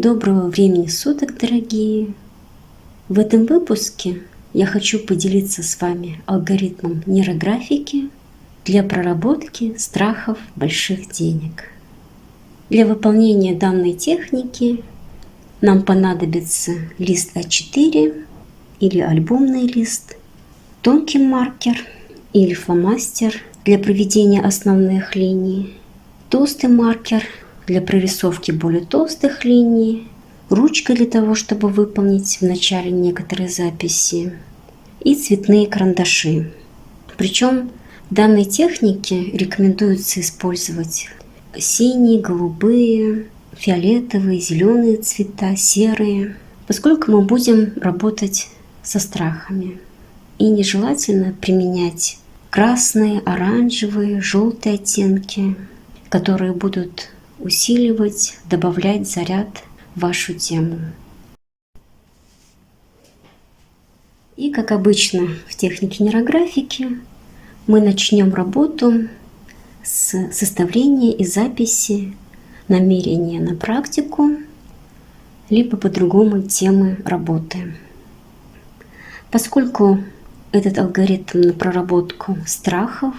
Доброго времени суток, дорогие! В этом выпуске я хочу поделиться с вами алгоритмом нейрографики для проработки страхов больших денег. Для выполнения данной техники нам понадобится лист А4 или альбомный лист, тонкий маркер или фломастер для проведения основных линий, толстый маркер для прорисовки более толстых линий, ручка для того, чтобы выполнить в начале некоторые записи, и цветные карандаши. Причем в данной технике рекомендуется использовать синие, голубые, фиолетовые, зеленые цвета, серые, поскольку мы будем работать со страхами. И нежелательно применять красные, оранжевые, желтые оттенки, которые будут усиливать, добавлять заряд в вашу тему. И, как обычно в технике нейрографики, мы начнем работу с составления и записи намерения на практику, либо по-другому темы работы. Поскольку этот алгоритм на проработку страхов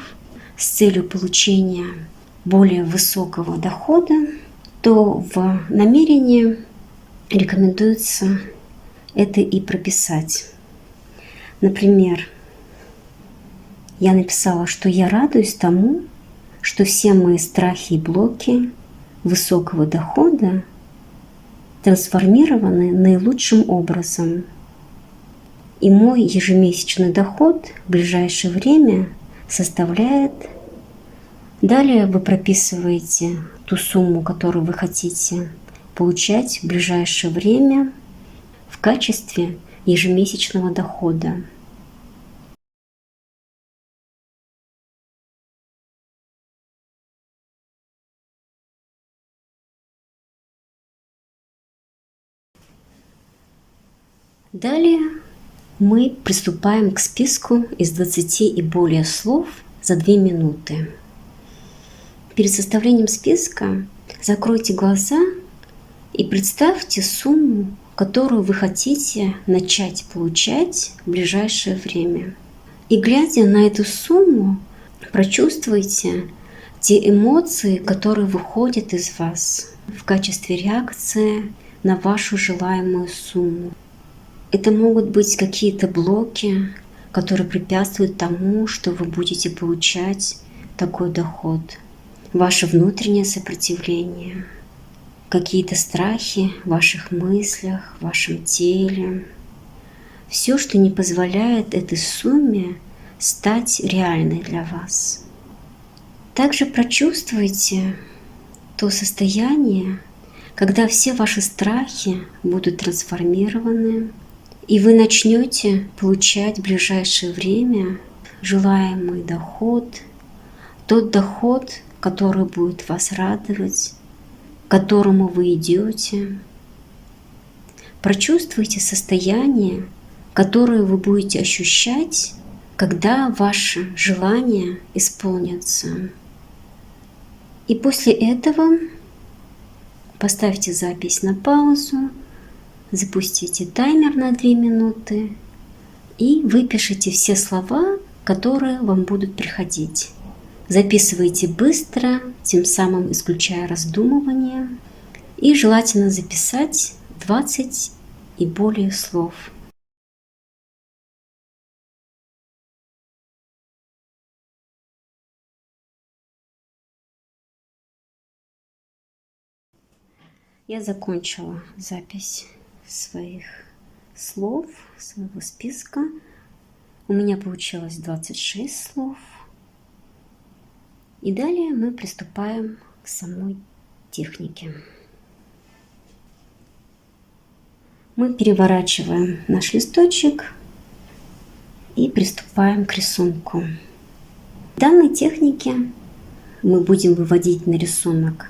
с целью получения более высокого дохода, то в намерении рекомендуется это и прописать. Например, я написала, что я радуюсь тому, что все мои страхи и блоки высокого дохода трансформированы наилучшим образом. И мой ежемесячный доход в ближайшее время составляет... Далее вы прописываете ту сумму, которую вы хотите получать в ближайшее время в качестве ежемесячного дохода. Далее мы приступаем к списку из 20 и более слов за 2 минуты. Перед составлением списка закройте глаза и представьте сумму, которую вы хотите начать получать в ближайшее время. И глядя на эту сумму, прочувствуйте те эмоции, которые выходят из вас в качестве реакции на вашу желаемую сумму. Это могут быть какие-то блоки, которые препятствуют тому, что вы будете получать такой доход. Ваше внутреннее сопротивление, какие-то страхи в ваших мыслях, в вашем теле. Все, что не позволяет этой сумме стать реальной для вас. Также прочувствуйте то состояние, когда все ваши страхи будут трансформированы, и вы начнете получать в ближайшее время желаемый доход, тот доход, который будет вас радовать, к которому вы идете. Прочувствуйте состояние, которое вы будете ощущать, когда ваши желания исполнятся. И после этого поставьте запись на паузу, запустите таймер на 2 минуты и выпишите все слова, которые вам будут приходить. Записывайте быстро, тем самым исключая раздумывание, и желательно записать 20 и более слов. Я закончила запись своих слов, своего списка. У меня получилось 26 слов. И далее мы приступаем к самой технике. Мы переворачиваем наш листочек и приступаем к рисунку. В данной технике мы будем выводить на рисунок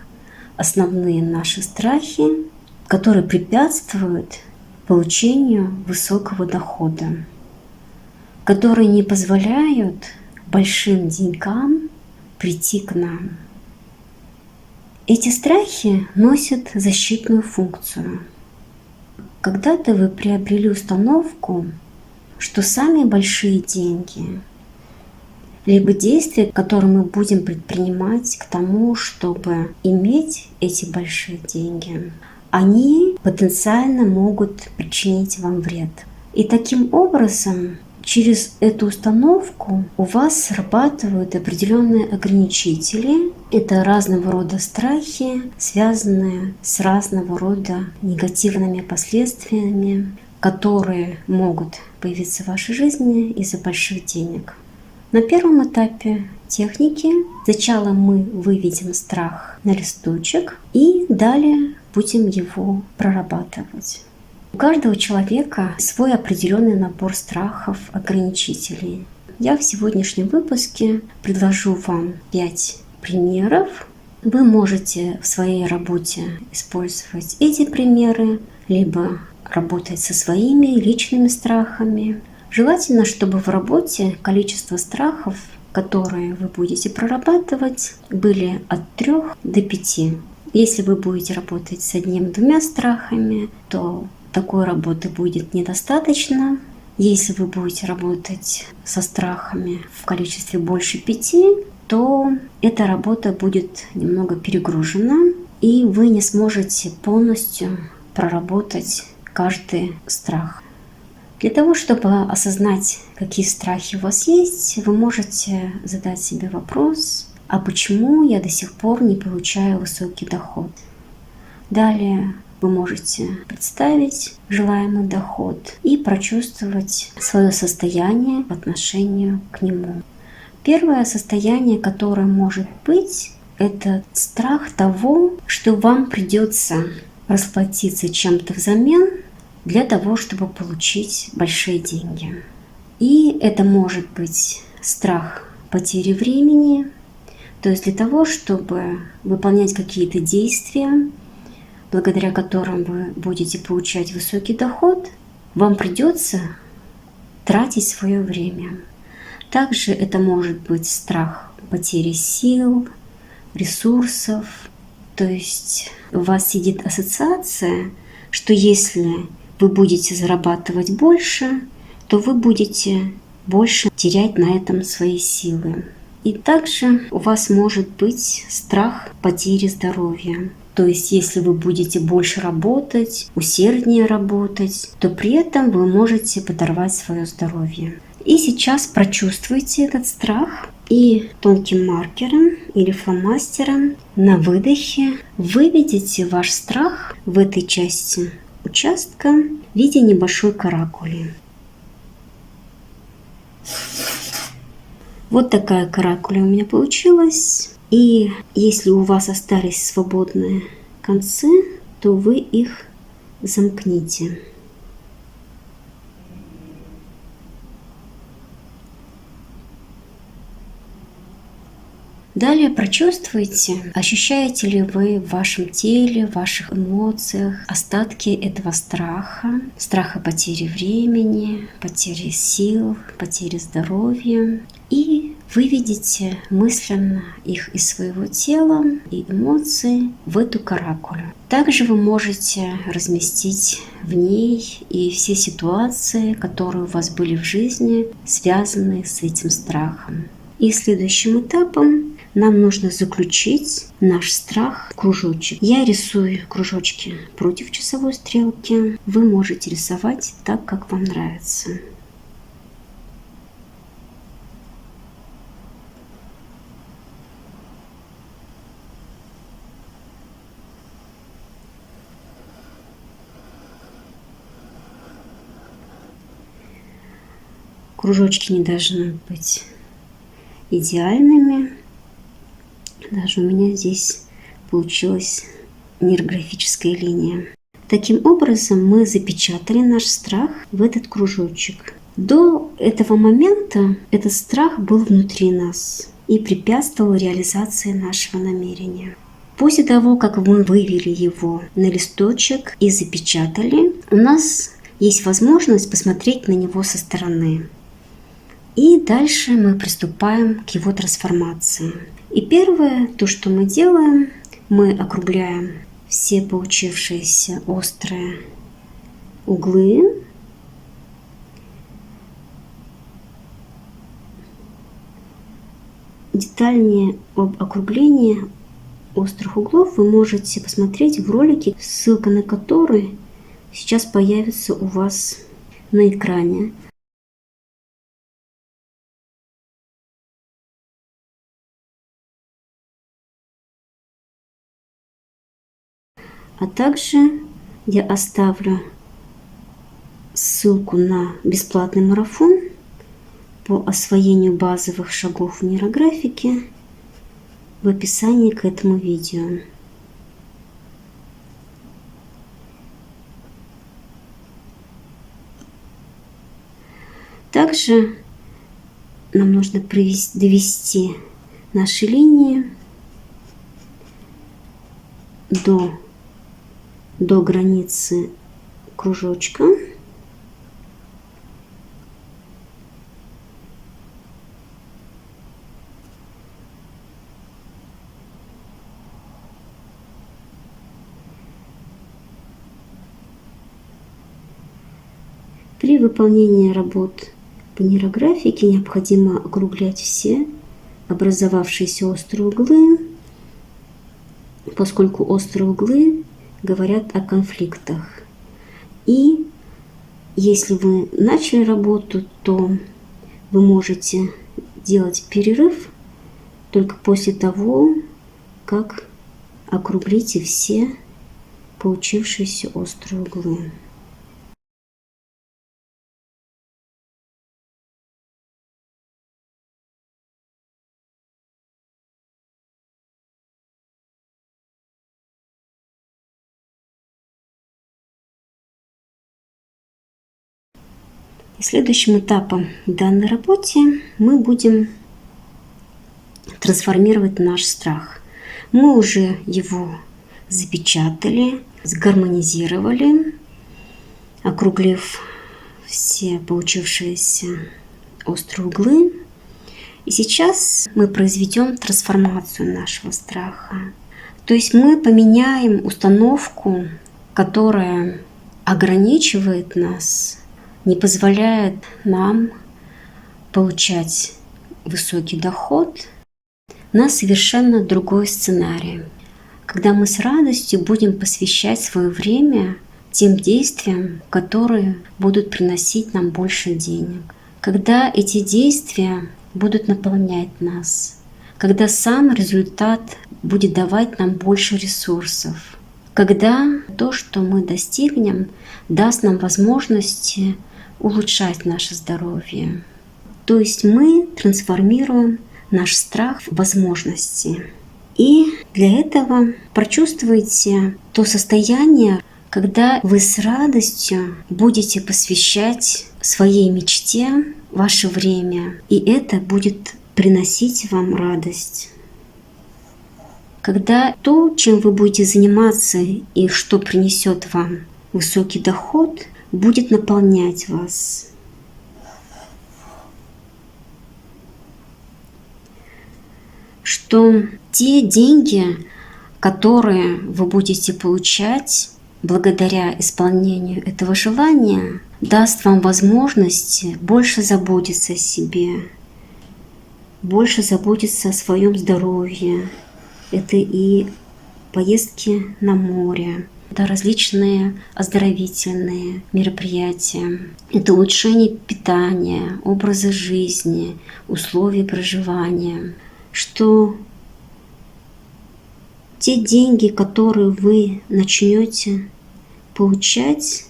основные наши страхи, которые препятствуют получению высокого дохода, которые не позволяют большим деньгам прийти к нам. Эти страхи носят защитную функцию. Когда-то вы приобрели установку, что самые большие деньги, либо действия, которые мы будем предпринимать к тому, чтобы иметь эти большие деньги, они потенциально могут причинить вам вред. И таким образом, через эту установку у вас срабатывают определенные ограничители. Это разного рода страхи, связанные с разного рода негативными последствиями, которые могут появиться в вашей жизни из-за больших денег. На первом этапе техники сначала мы выведем страх на листочек и далее будем его прорабатывать. У каждого человека свой определенный набор страхов, ограничителей. Я в сегодняшнем выпуске предложу вам 5 примеров. Вы можете в своей работе использовать эти примеры, либо работать со своими личными страхами. Желательно, чтобы в работе количество страхов, которые вы будете прорабатывать, были от 3 до 5. Если вы будете работать с 1-2 страхами, то такой работы будет недостаточно. Если вы будете работать со страхами в количестве больше 5, то эта работа будет немного перегружена, и вы не сможете полностью проработать каждый страх. Для того, чтобы осознать, какие страхи у вас есть, вы можете задать себе вопрос: а почему я до сих пор не получаю высокий доход? Далее вы можете представить желаемый доход и прочувствовать свое состояние по отношению к нему. Первое состояние, которое может быть, это страх того, что вам придется расплатиться чем-то взамен для того, чтобы получить большие деньги. И это может быть страх потери времени, то есть для того, чтобы выполнять какие-то действия, благодаря которым вы будете получать высокий доход, вам придется тратить свое время. Также это может быть страх потери сил, ресурсов. То есть у вас сидит ассоциация, что если вы будете зарабатывать больше, то вы будете больше терять на этом свои силы. И также у вас может быть страх потери здоровья. То есть если вы будете больше работать, усерднее работать, то при этом вы можете подорвать свое здоровье. И сейчас прочувствуйте этот страх и тонким маркером или фломастером на выдохе выведите ваш страх в этой части участка в виде небольшой каракули. Вот такая каракуля у меня получилась. И если у вас остались свободные концы, то вы их замкните. Далее прочувствуйте, ощущаете ли вы в вашем теле, в ваших эмоциях остатки этого страха, страха потери времени, потери сил, потери здоровья. И выведите мысленно их из своего тела и эмоций в эту каракулю. Также вы можете разместить в ней и все ситуации, которые у вас были в жизни, связанные с этим страхом. И следующим этапом нам нужно заключить наш страх в кружочек. Я рисую кружочки против часовой стрелки. Вы можете рисовать так, как вам нравится. Кружочки не должны быть идеальными. Даже у меня здесь получилась нейрографическая линия. Таким образом мы запечатали наш страх в этот кружочек. До этого момента этот страх был внутри нас и препятствовал реализации нашего намерения. После того, как мы вывели его на листочек и запечатали, у нас есть возможность посмотреть на него со стороны. И дальше мы приступаем к его трансформации. И первое, то, что мы делаем, мы округляем все получившиеся острые углы. Детальнее об округлении острых углов вы можете посмотреть в ролике, ссылка на который сейчас появится у вас на экране. А также я оставлю ссылку на бесплатный марафон по освоению базовых шагов в нейрографике в описании к этому видео. Также нам нужно довести наши линии до границы кружочка. При выполнении работ по нейрографике необходимо округлять все образовавшиеся острые углы, поскольку острые углы говорят о конфликтах. И если вы начали работу, то вы можете делать перерыв только после того, как округлите все получившиеся острые углы. И следующим этапом в данной работе мы будем трансформировать наш страх. Мы уже его запечатали, сгармонизировали, округлив все получившиеся острые углы. И сейчас мы произведем трансформацию нашего страха. То есть мы поменяем установку, которая ограничивает нас, не позволяет нам получать высокий доход, на совершенно другой сценарий, когда мы с радостью будем посвящать свое время тем действиям, которые будут приносить нам больше денег, когда эти действия будут наполнять нас, когда сам результат будет давать нам больше ресурсов, когда то, что мы достигнем, даст нам возможности улучшать наше здоровье. То есть мы трансформируем наш страх в возможности. И для этого прочувствуйте то состояние, когда вы с радостью будете посвящать своей мечте ваше время, и это будет приносить вам радость. Когда то, чем вы будете заниматься и что принесет вам высокий доход, будет наполнять вас. Что те деньги, которые вы будете получать благодаря исполнению этого желания, даст вам возможность больше заботиться о себе, больше заботиться о своем здоровье. Это и поездки на море, это различные оздоровительные мероприятия, это улучшение питания, образа жизни, условий проживания. Что те деньги, которые вы начнете получать,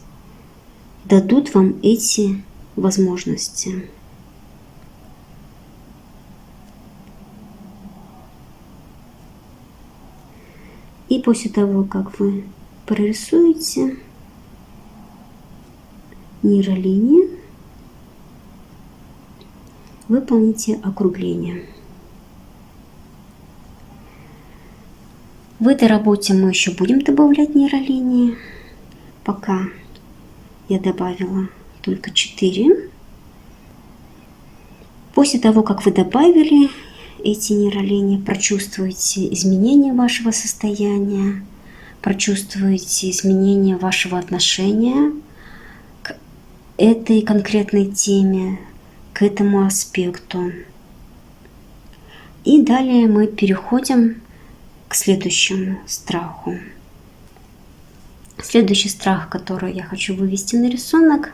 дадут вам эти возможности. И после того, как вы прорисуете нейролинии, выполните округление. В этой работе мы еще будем добавлять нейролинии. Пока я добавила только 4. После того, как вы добавили, эти нейролинии, прочувствуйте изменения вашего состояния, прочувствуйте изменения вашего отношения к этой конкретной теме, к этому аспекту. И далее мы переходим к следующему страху. Следующий страх, который я хочу вывести на рисунок,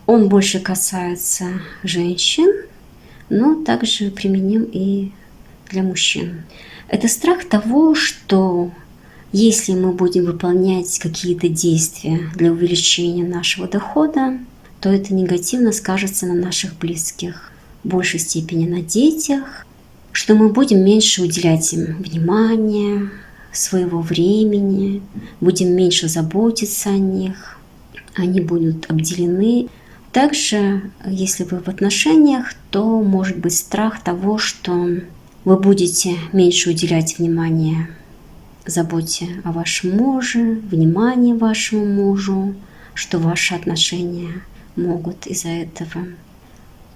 он больше касается женщин, но также применим и для мужчин. Это страх того, что если мы будем выполнять какие-то действия для увеличения нашего дохода, то это негативно скажется на наших близких, в большей степени на детях, что мы будем меньше уделять им внимания, своего времени, будем меньше заботиться о них, они будут обделены. Также, если вы в отношениях, то может быть страх того, что вы будете меньше уделять внимания заботе о вашем муже, внимании вашему мужу, что ваши отношения могут из-за этого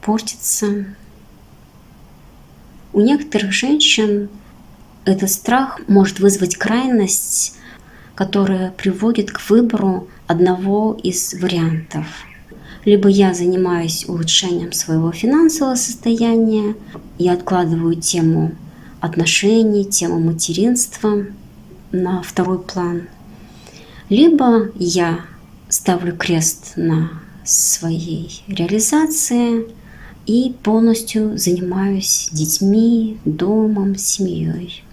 портиться. У некоторых женщин этот страх может вызвать крайность, которая приводит к выбору одного из вариантов. Либо я занимаюсь улучшением своего финансового состояния, я откладываю тему отношений, тему материнства на второй план, либо я ставлю крест на своей реализации и полностью занимаюсь детьми, домом, семьей.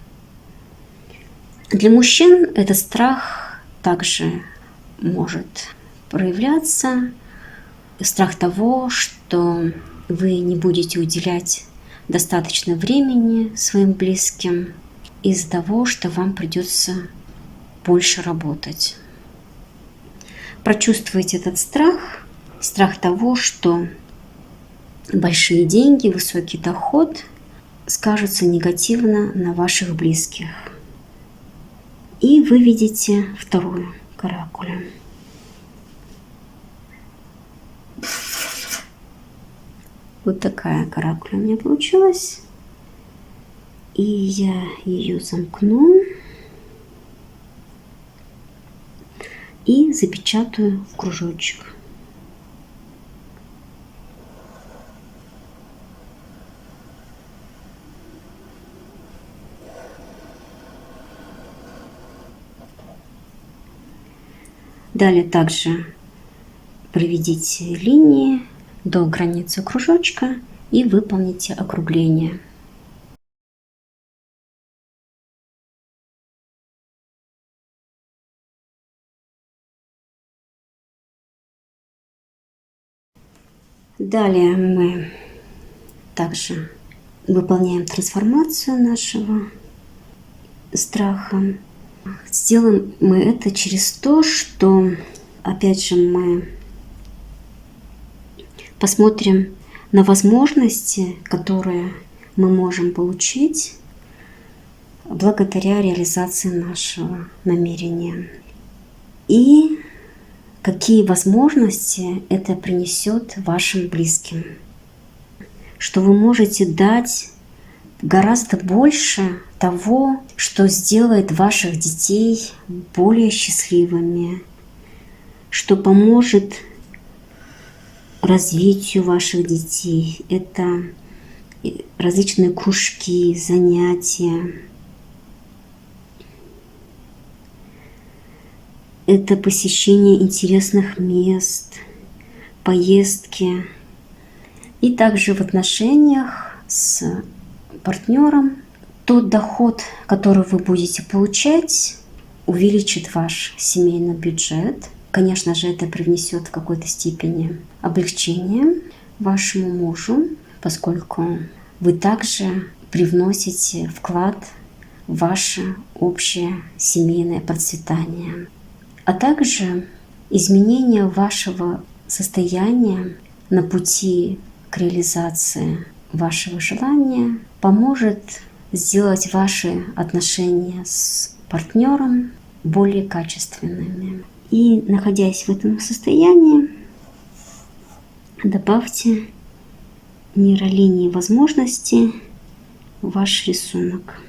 Для мужчин этот страх также может проявляться. Страх того, что вы не будете уделять достаточно времени своим близким из-за того, что вам придется больше работать. Прочувствуйте этот страх, страх того, что большие деньги, высокий доход скажутся негативно на ваших близких. И вы видите вторую каракулю. Вот такая каракуля у меня получилась. И я ее замкну и запечатаю в кружочек. Далее также проведите линии до границы кружочка и выполните округление. Далее мы также выполняем трансформацию нашего страха. Сделаем мы это через то, что, опять же, мы посмотрим на возможности, которые мы можем получить благодаря реализации нашего намерения. И какие возможности это принесет вашим близким. Что вы можете дать гораздо больше того, что сделает ваших детей более счастливыми, что поможет развитию ваших детей. Это различные кружки, занятия. Это посещение интересных мест, поездки. И также в отношениях с партнером тот доход, который вы будете получать, увеличит ваш семейный бюджет. Конечно же, это привнесет в какой-то степени облегчение вашему мужу, поскольку вы также привносите вклад в ваше общее семейное процветание. А также изменение вашего состояния на пути к реализации вашего желания поможет сделать ваши отношения с партнером более качественными. И, находясь в этом состоянии, добавьте нейролинии возможности ваш рисунок.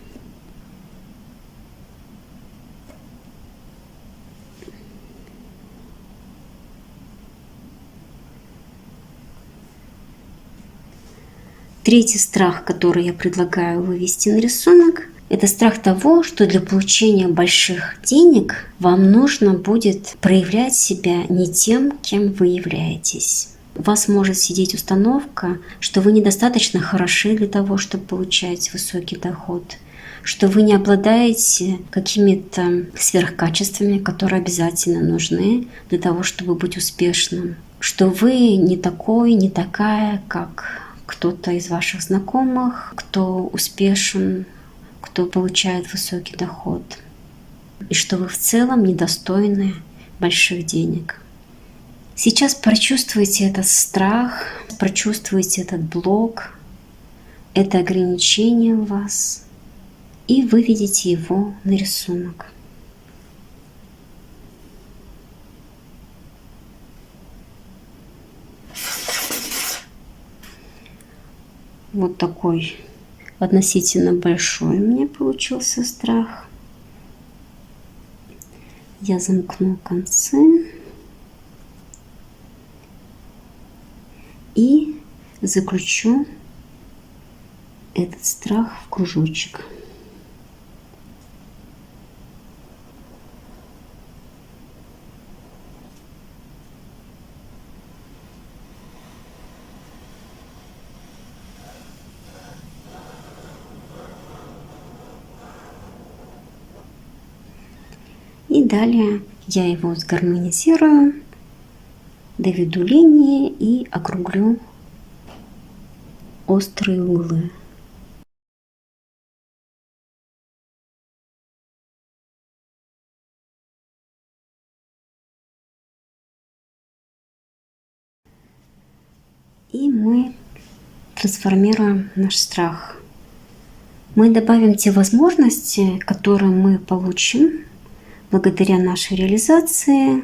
Третий страх, который я предлагаю вывести на рисунок, это страх того, что для получения больших денег вам нужно будет проявлять себя не тем, кем вы являетесь. У вас может сидеть установка, что вы недостаточно хороши для того, чтобы получать высокий доход, что вы не обладаете какими-то сверхкачествами, которые обязательно нужны для того, чтобы быть успешным, что вы не такой, не такая, как кто-то из ваших знакомых, кто успешен, кто получает высокий доход, и что вы в целом недостойны больших денег. Сейчас прочувствуйте этот страх, прочувствуйте этот блок, это ограничение в вас, и выведите его на рисунок. Вот такой относительно большой у меня получился страх. Я замкну концы и заключу этот страх в кружочек. И далее я его сгармонизирую, доведу линии и округлю острые углы. И мы трансформируем наш страх. Мы добавим те возможности, которые мы получим благодаря нашей реализации,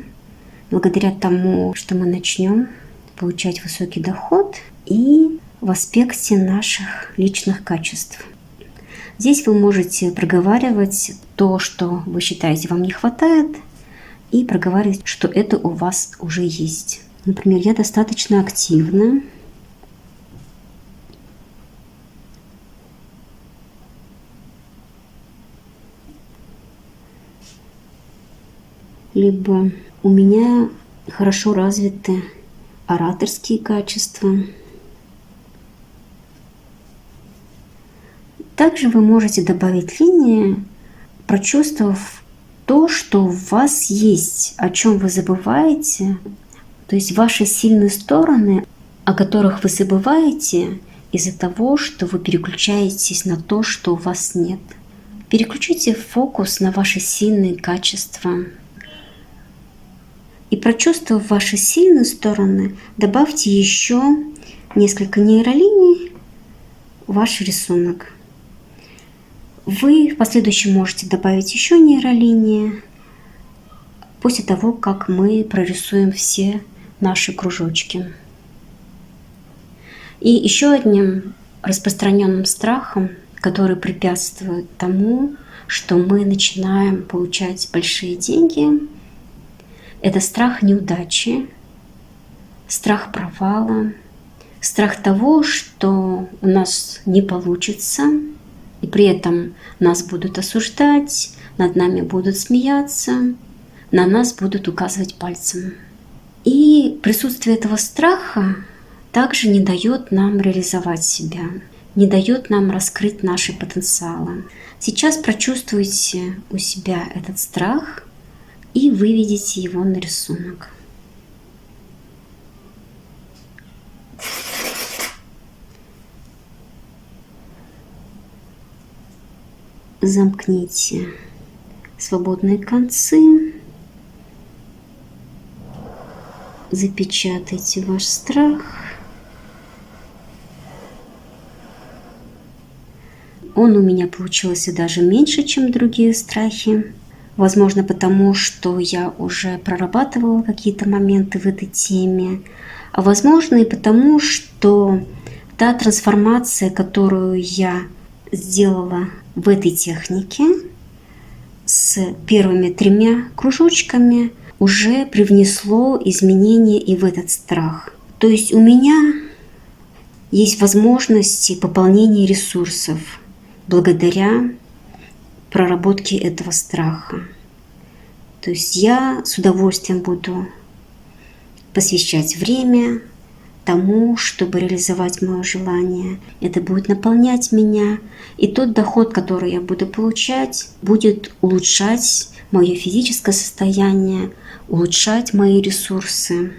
благодаря тому, что мы начнем получать высокий доход и в аспекте наших личных качеств. Здесь вы можете проговаривать то, что вы считаете вам не хватает, и проговаривать, что это у вас уже есть. Например, я достаточно активна. Либо у меня хорошо развиты ораторские качества. Также вы можете добавить линии, прочувствовав то, что у вас есть, о чем вы забываете, то есть ваши сильные стороны, о которых вы забываете из-за того, что вы переключаетесь на то, что у вас нет. Переключите фокус на ваши сильные качества. И прочувствовав ваши сильные стороны, добавьте еще несколько нейролиний в ваш рисунок. Вы в последующем можете добавить еще нейролинии после того, как мы прорисуем все наши кружочки. И еще одним распространенным страхом, который препятствует тому, что мы начинаем получать большие деньги, это страх неудачи, страх провала, страх того, что у нас не получится, и при этом нас будут осуждать, над нами будут смеяться, на нас будут указывать пальцем. И присутствие этого страха также не дает нам реализовать себя, не дает нам раскрыть наши потенциалы. Сейчас прочувствуйте у себя этот страх и выведите его на рисунок. Замкните свободные концы, запечатайте ваш страх. Он у меня получился даже меньше, чем другие страхи. Возможно, потому что я уже прорабатывала какие-то моменты в этой теме. А возможно и потому, что та трансформация, которую я сделала в этой технике с первыми 3 кружочками, уже привнесло изменения и в этот страх. То есть у меня есть возможности пополнения ресурсов благодаря проработке этого страха. То есть я с удовольствием буду посвящать время тому, чтобы реализовать мое желание. Это будет наполнять меня. И тот доход, который я буду получать, будет улучшать мое физическое состояние, улучшать мои ресурсы.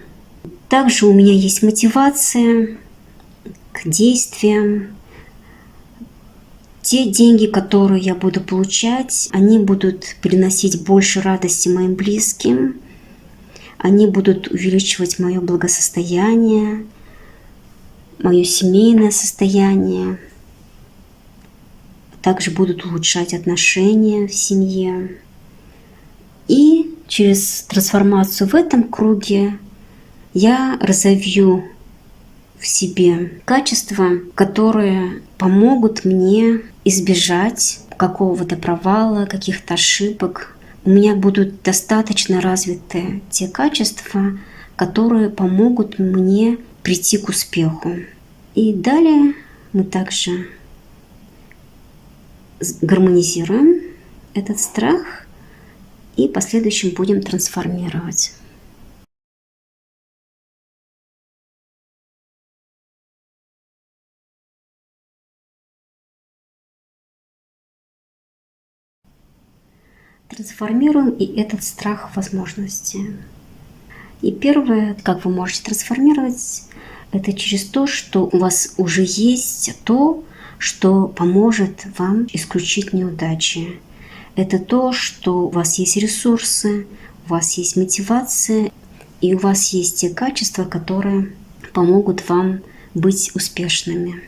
Также у меня есть мотивация к действиям. Те деньги, которые я буду получать, они будут приносить больше радости моим близким, они будут увеличивать мое благосостояние, мое семейное состояние, также будут улучшать отношения в семье. И через трансформацию в этом круге я разовью в себе качества, которые помогут мне избежать какого-то провала, каких-то ошибок. У меня будут достаточно развиты те качества, которые помогут мне прийти к успеху. И далее мы также гармонизируем этот страх и в последующем будем трансформировать. Трансформируем и этот страх в возможности. И первое, как вы можете трансформировать, это через то, что у вас уже есть то, что поможет вам исключить неудачи. Это то, что у вас есть ресурсы, у вас есть мотивация, и у вас есть те качества, которые помогут вам быть успешными.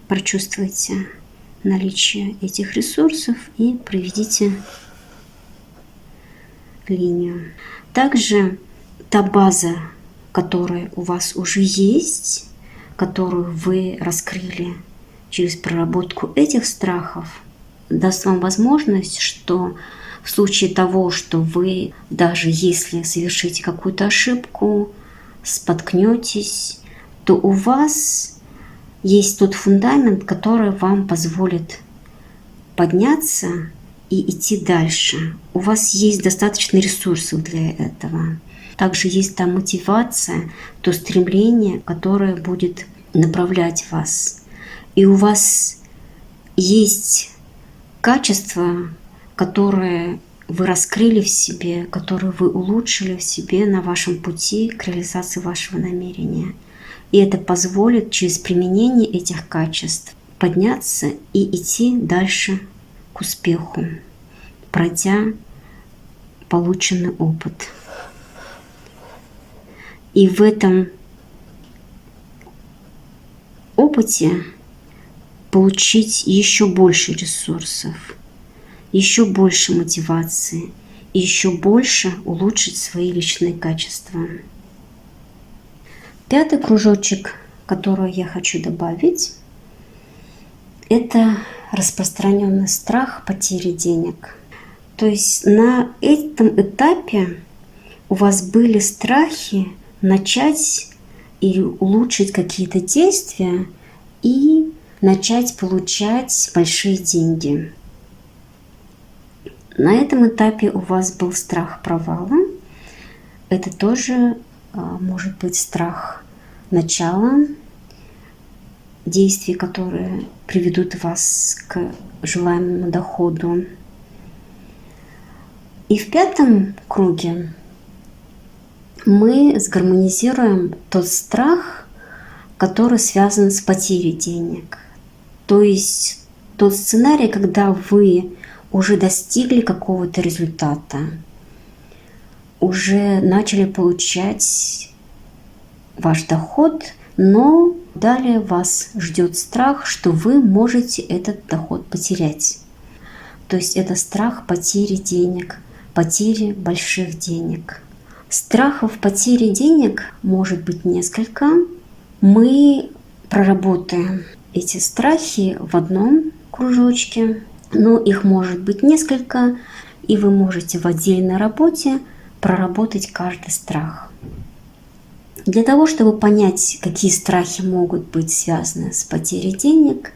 Прочувствуйте наличие этих ресурсов и проведите линию. Также та база, которая у вас уже есть, которую вы раскрыли через проработку этих страхов, даст вам возможность, что в случае того, что вы, даже если совершите какую-то ошибку, споткнетесь, то у вас есть тот фундамент, который вам позволит подняться и идти дальше. У вас есть достаточно ресурсов для этого. Также есть та мотивация, то стремление, которое будет направлять вас. И у вас есть качества, которые вы раскрыли в себе, которые вы улучшили в себе на вашем пути к реализации вашего намерения. И это позволит через применение этих качеств подняться и идти дальше к успеху, пройдя полученный опыт. И в этом опыте получить еще больше ресурсов, еще больше мотивации и еще больше улучшить свои личные качества. 5-й кружочек, который я хочу добавить, это распространенный страх потери денег. То есть на этом этапе у вас были страхи начать или улучшить какие-то действия и начать получать большие деньги. На этом этапе у вас был страх провала. Это тоже может быть страх начала действий, которые приведут вас к желаемому доходу. И в 5-м круге мы сгармонизируем тот страх, который связан с потерей денег. То есть тот сценарий, когда вы уже достигли какого-то результата, уже начали получать ваш доход, но далее вас ждет страх, что вы можете этот доход потерять. То есть это страх потери денег, потери больших денег. Страхов потери денег может быть несколько. Мы проработаем эти страхи в одном кружочке, но их может быть несколько, и вы можете в отдельной работе проработать каждый страх. Для того, чтобы понять, какие страхи могут быть связаны с потерей денег,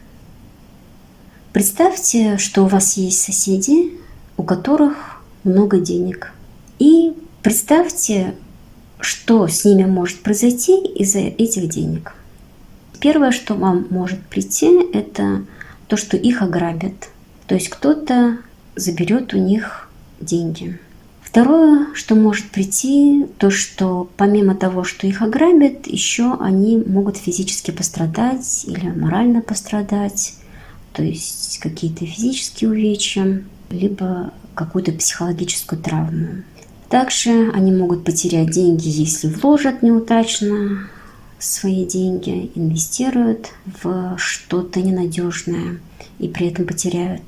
представьте, что у вас есть соседи, у которых много денег. И представьте, что с ними может произойти из-за этих денег. Первое, что вам может прийти, это то, что их ограбят. То есть кто-то заберет у них деньги. Второе, что может прийти, то, что помимо того, что их ограбят, еще они могут физически пострадать или морально пострадать, то есть какие-то физические увечья, либо какую-то психологическую травму. Также они могут потерять деньги, если вложат неудачно свои деньги, инвестируют в что-то ненадежное и при этом потеряют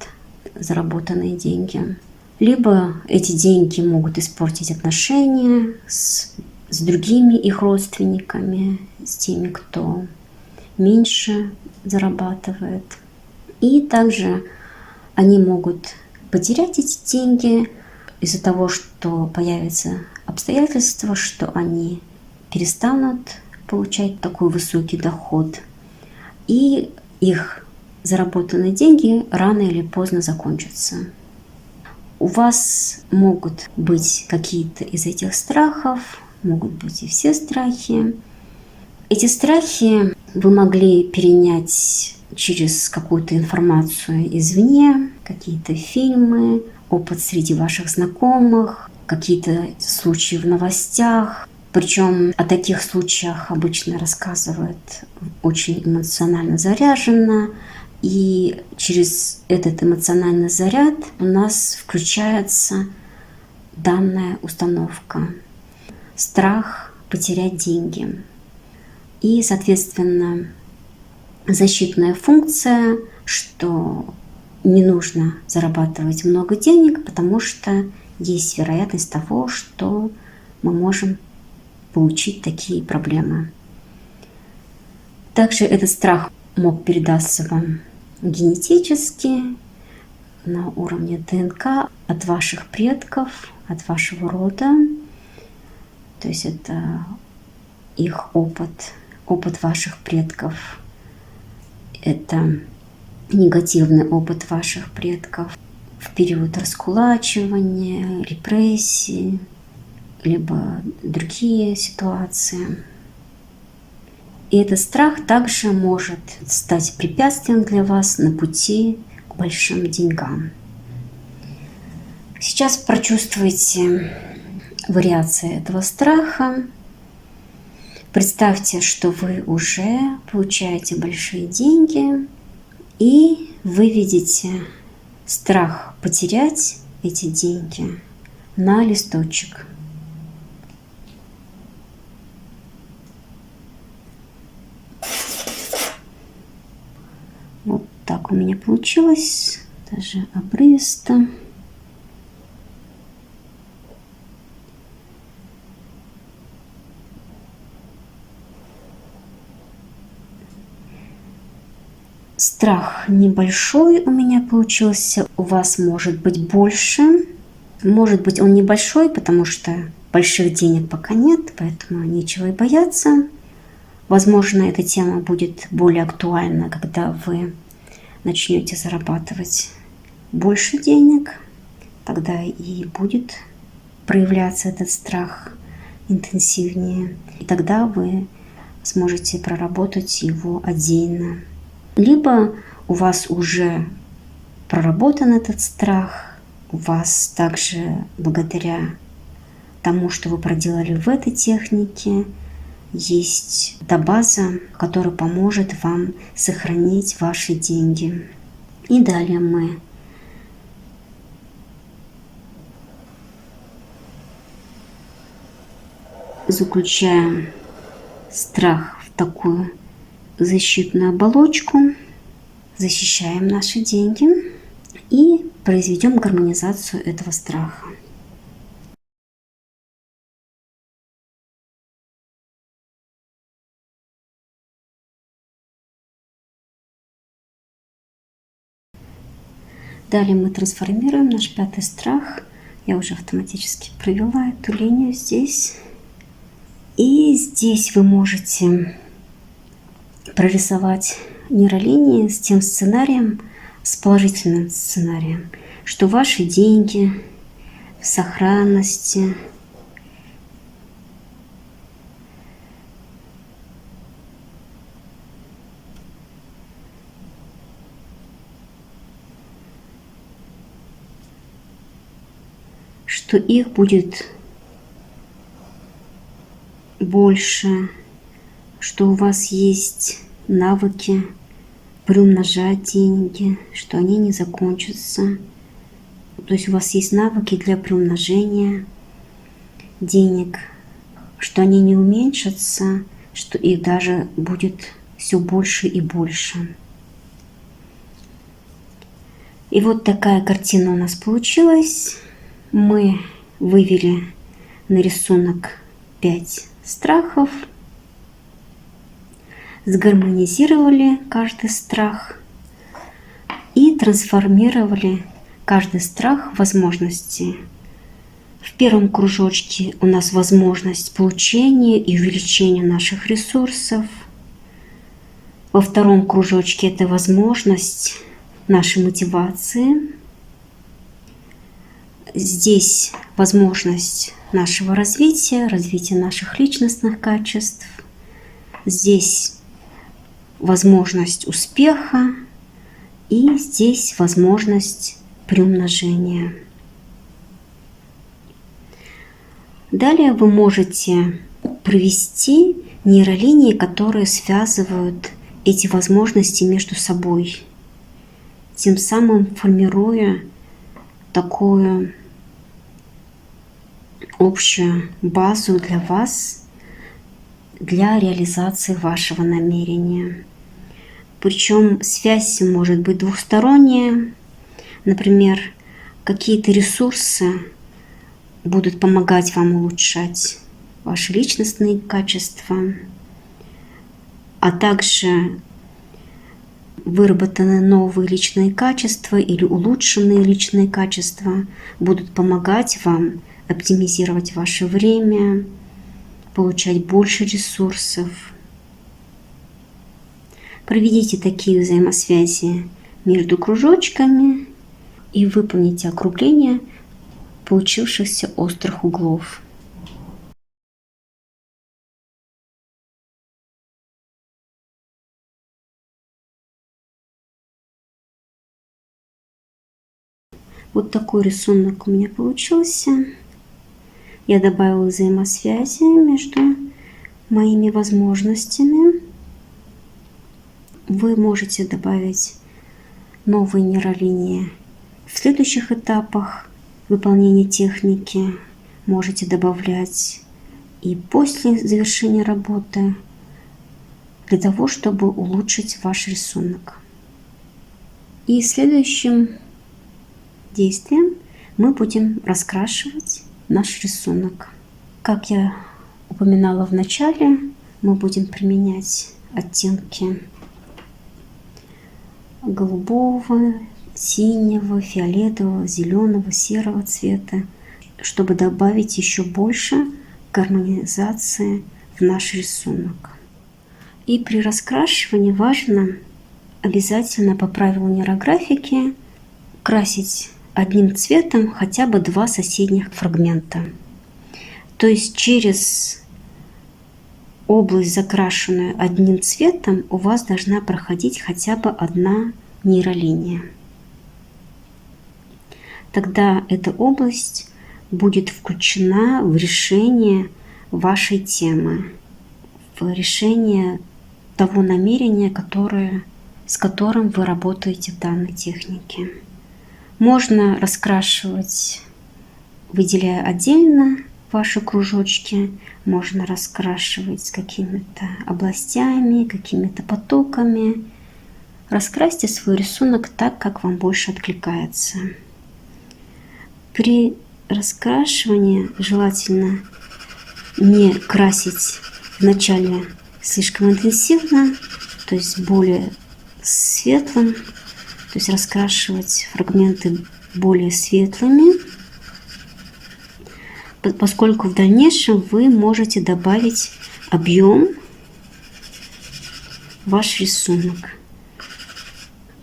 заработанные деньги. Либо эти деньги могут испортить отношения с другими их родственниками, с теми, кто меньше зарабатывает. И также они могут потерять эти деньги из-за того, что появятся обстоятельства, что они перестанут получать такой высокий доход, и их заработанные деньги рано или поздно закончатся. У вас могут быть какие-то из этих страхов, могут быть и все страхи. Эти страхи вы могли перенять через какую-то информацию извне, какие-то фильмы, опыт среди ваших знакомых, какие-то случаи в новостях. Причем о таких случаях обычно рассказывают очень эмоционально заряженно, и через этот эмоциональный заряд у нас включается данная установка. Страх потерять деньги. И, соответственно, защитная функция, что не нужно зарабатывать много денег, потому что есть вероятность того, что мы можем получить такие проблемы. Также этот страх мог передаться вам генетически, на уровне ДНК от ваших предков, от вашего рода. То есть это их опыт, опыт ваших предков. Это негативный опыт ваших предков в период раскулачивания, репрессий, либо другие ситуации. И этот страх также может стать препятствием для вас на пути к большим деньгам. Сейчас прочувствуйте вариации этого страха. Представьте, что вы уже получаете большие деньги, и вы видите страх потерять эти деньги на листочек. Вот так у меня получилось, даже обрывисто. Страх небольшой у меня получился, у вас может быть больше. Может быть, он небольшой, потому что больших денег пока нет, поэтому нечего и бояться. Возможно, эта тема будет более актуальна, когда вы начнете зарабатывать больше денег. Тогда и будет проявляться этот страх интенсивнее. И тогда вы сможете проработать его отдельно. Либо у вас уже проработан этот страх, у вас также благодаря тому, что вы проделали в этой технике, есть дабаза, которая поможет вам сохранить ваши деньги. И далее мы заключаем страх в такую защитную оболочку, защищаем наши деньги и произведем гармонизацию этого страха. Далее мы трансформируем наш пятый страх. Я уже автоматически провела эту линию здесь. И здесь вы можете прорисовать нейролинии с тем сценарием, с положительным сценарием, что ваши деньги в сохранности, что их будет больше, что у вас есть навыки приумножать деньги, что они не закончатся. То есть у вас есть навыки для приумножения денег, что они не уменьшатся, что их даже будет все больше и больше. И вот такая картина у нас получилась. Мы вывели на рисунок 5 страхов, сгармонизировали каждый страх и трансформировали каждый страх в возможности. В первом кружочке у нас возможность получения и увеличения наших ресурсов. Во втором кружочке это возможность нашей мотивации. Здесь возможность нашего развития, развития наших личностных качеств. Здесь возможность успеха и здесь возможность приумножения. Далее вы можете провести нейролинии, которые связывают эти возможности между собой, тем самым формируя такую общую базу для вас, для реализации вашего намерения. Причем связь может быть двухсторонняя. Например, какие-то ресурсы будут помогать вам улучшать ваши личностные качества, а также выработанные новые личные качества или улучшенные личные качества будут помогать вам оптимизировать ваше время, получать больше ресурсов. Проведите такие взаимосвязи между кружочками и выполните округление получившихся острых углов. Вот такой рисунок у меня получился. Я добавила взаимосвязи между моими возможностями. Вы можете добавить новые нейролинии в следующих этапах выполнения техники. Можете добавлять и после завершения работы для того, чтобы улучшить ваш рисунок. И следующим действием мы будем раскрашивать наш рисунок. Как я упоминала в начале, мы будем применять оттенки голубого, синего, фиолетового, зеленого, серого цвета, чтобы добавить еще больше гармонизации в наш рисунок. И при раскрашивании важно обязательно по правилу нейрографики красить одним цветом хотя бы 2 соседних фрагмента. То есть через область, закрашенную одним цветом, у вас должна проходить хотя бы 1 нейролиния. Тогда эта область будет включена в решение вашей темы, в решение того намерения, с которым вы работаете в данной технике. Можно раскрашивать, выделяя отдельно ваши кружочки, можно раскрашивать с какими-то областями, какими-то потоками. Раскрасьте свой рисунок так, как вам больше откликается. При раскрашивании желательно не красить вначале слишком интенсивно, то есть более светлым То есть раскрашивать фрагменты более светлыми, поскольку в дальнейшем вы можете добавить объем в ваш рисунок.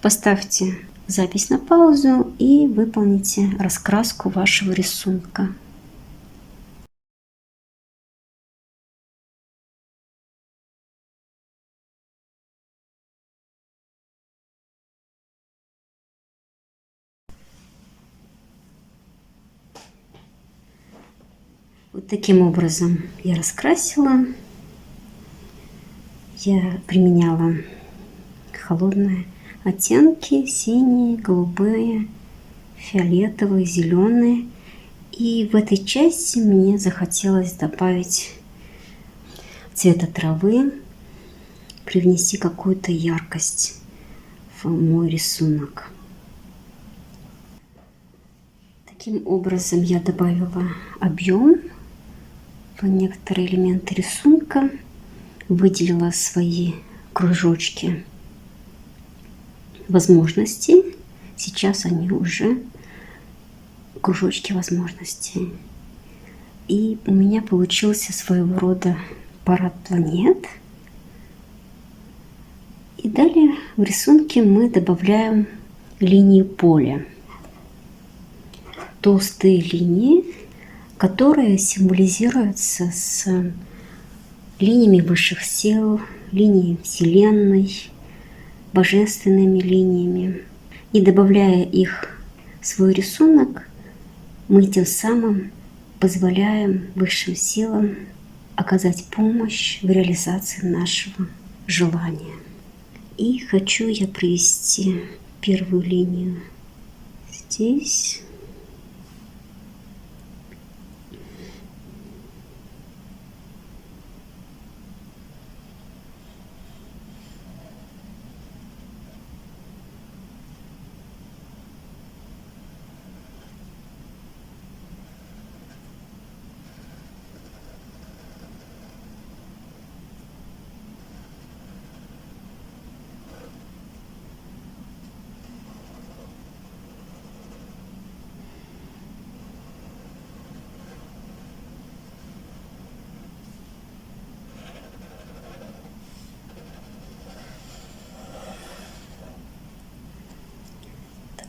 Поставьте запись на паузу и выполните раскраску вашего рисунка. Вот таким образом я раскрасила. Я применяла холодные оттенки: синие, голубые, фиолетовые, зеленые. И в этой части мне захотелось добавить цвета травы, привнести какую-то яркость в мой рисунок. Таким образом я добавила объем в некоторые элементы рисунка, выделила свои кружочки возможностей. Сейчас они уже кружочки возможностей. И у меня получился своего рода парад планет. И далее в рисунке мы добавляем линии поля. Толстые линии, которые символизируются с линиями высших сил, линиями Вселенной, божественными линиями. И добавляя их в свой рисунок, мы тем самым позволяем высшим силам оказать помощь в реализации нашего желания. И хочу я провести первую линию здесь.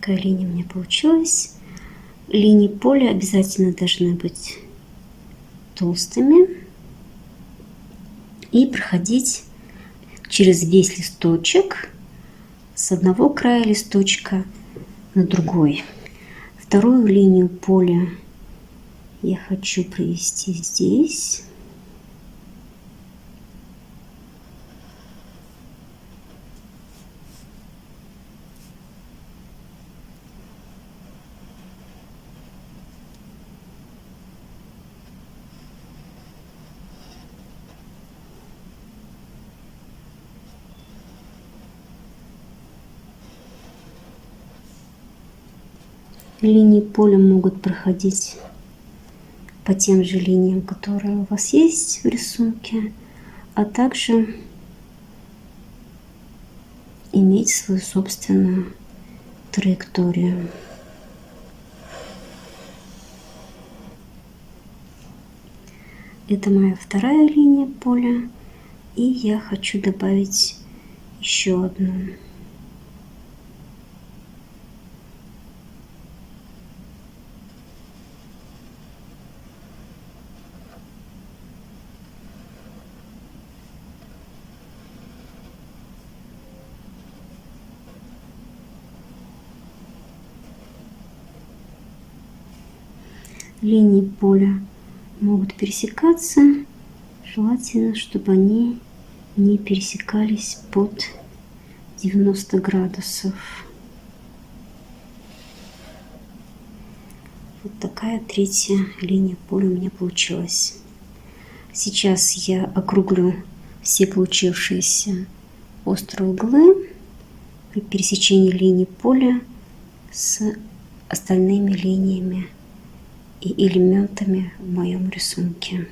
Такая линия у меня получилась. Линии поля обязательно должны быть толстыми и проходить через весь листочек с одного края листочка на другой. Вторую линию поля я хочу провести здесь. Линии поля могут проходить по тем же линиям, которые у вас есть в рисунке, а также иметь свою собственную траекторию. Это моя вторая линия поля, и я хочу добавить еще одну. Линии поля могут пересекаться. Желательно, чтобы они не пересекались под 90 градусов. Вот такая третья линия поля у меня получилась. Сейчас я округлю все получившиеся острые углы при пересечении линий поля с остальными линиями и элементами в моем рисунке.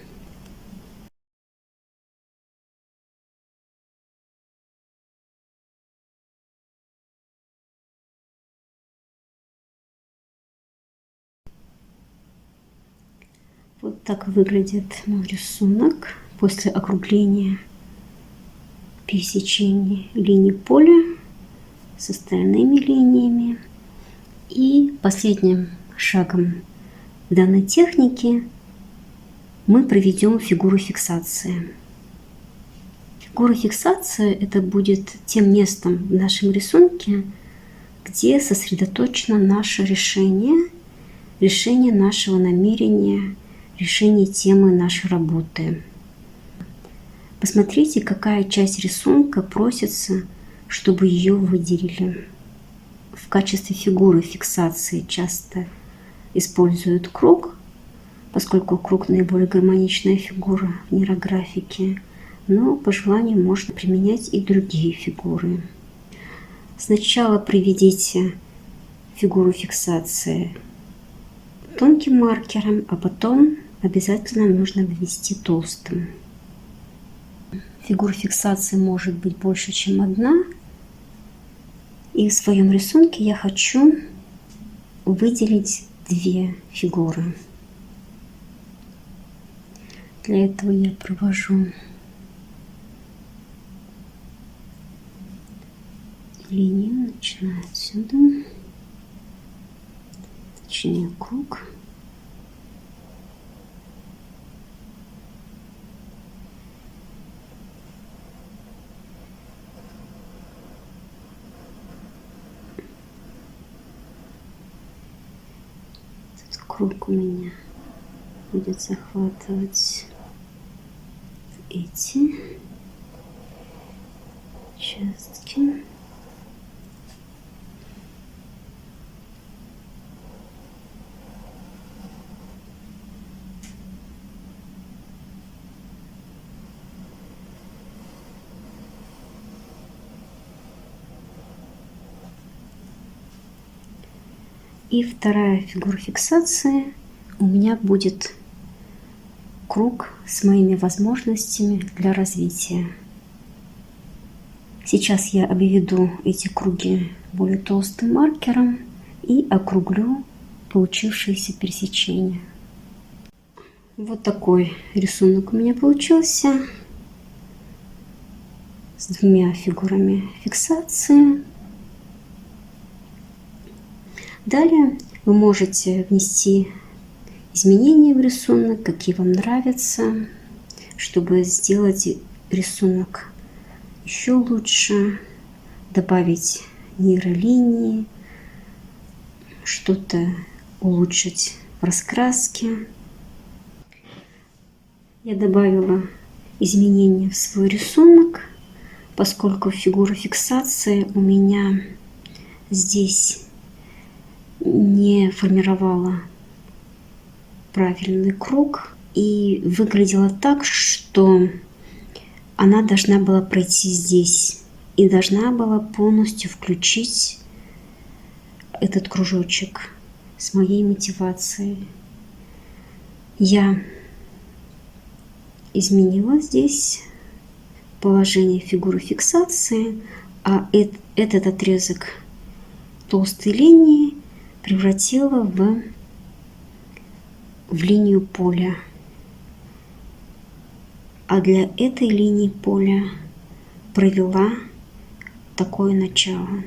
Так выглядит мой рисунок после округления, пересечения линий поля с остальными линиями. И последним шагом данной техники мы проведем фигуру фиксации. Фигура фиксации – это будет тем местом в нашем рисунке, где сосредоточено наше решение нашего намерения, решение темы нашей работы. Посмотрите, какая часть рисунка просится, чтобы ее выделили. В качестве фигуры фиксации часто используют круг, поскольку круг наиболее гармоничная фигура в нейрографике, но по желанию можно применять и другие фигуры. Сначала приведите фигуру фиксации тонким маркером, а потом обязательно нужно ввести толстым. Фигур фиксации может быть больше, чем одна. И в своем рисунке я хочу выделить две фигуры. Для этого я провожу линию, начиная отсюда, точнее круг. Этот круг у меня будет захватывать эти участки. И вторая фигура фиксации у меня будет круг с моими возможностями для развития. Сейчас я обведу эти круги более толстым маркером и округлю получившееся пересечение. Вот такой рисунок у меня получился с двумя фигурами фиксации. Далее вы можете внести изменения в рисунок, какие вам нравятся, чтобы сделать рисунок еще лучше, добавить нейролинии, что-то улучшить в раскраске. Я добавила изменения в свой рисунок, поскольку фигура фиксации у меня здесь не формировала правильный круг и выглядела так, что она должна была пройти здесь и должна была полностью включить этот кружочек с моей мотивацией. Я изменила здесь положение фигуры фиксации, а этот отрезок толстой линии превратила в линию поля. А для этой линии поля провела такое начало.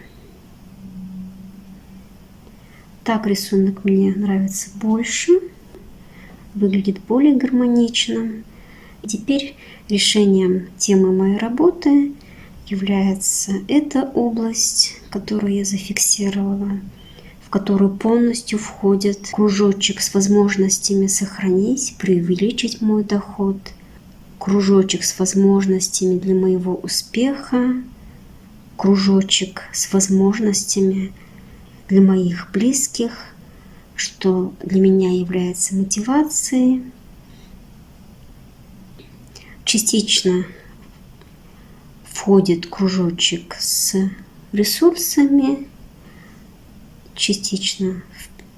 Так рисунок мне нравится больше, выглядит более гармонично. И теперь решением темы моей работы является эта область, которую я зафиксировала, в которую полностью входит кружочек с возможностями сохранить, преувеличить мой доход, кружочек с возможностями для моего успеха, кружочек с возможностями для моих близких, что для меня является мотивацией. Частично входит кружочек с ресурсами, частично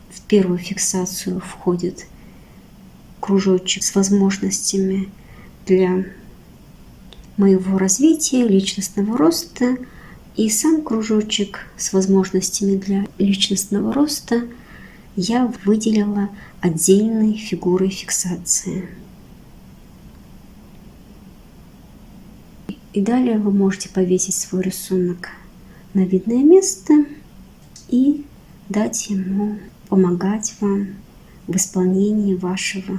в первую фиксацию входит кружочек с возможностями для моего развития, личностного роста, и сам кружочек с возможностями для личностного роста я выделила отдельной фигурой фиксации. И далее вы можете повесить свой рисунок на видное место и дать ему помогать вам в исполнении вашего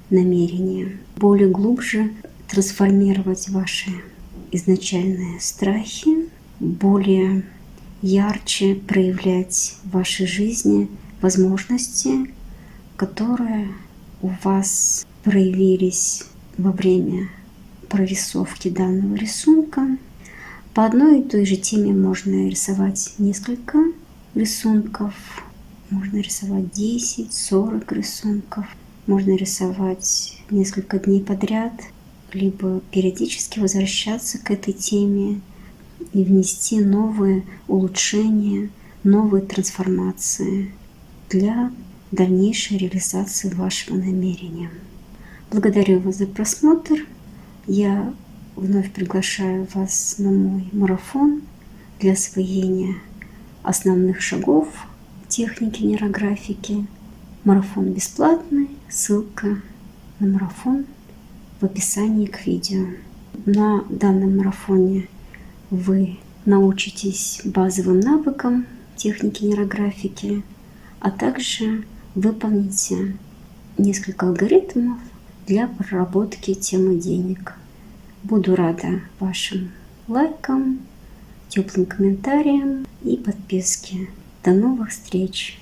намерения. Более глубже трансформировать ваши изначальные страхи, более ярче проявлять в вашей жизни возможности, которые у вас проявились во время прорисовки данного рисунка. По одной и той же теме можно рисовать несколько рисунков, можно рисовать 10, 40 рисунков, можно рисовать несколько дней подряд, либо периодически возвращаться к этой теме и внести новые улучшения, новые трансформации для дальнейшей реализации вашего намерения. Благодарю вас за просмотр. Я вновь приглашаю вас на мой марафон для освоения основных шагов техники нейрографики. Марафон бесплатный, ссылка на марафон в описании к видео. На данном марафоне вы научитесь базовым навыкам техники нейрографики, а также выполните несколько алгоритмов для проработки темы денег. Буду рада вашим лайкам, теплым комментариям и подписке. До новых встреч!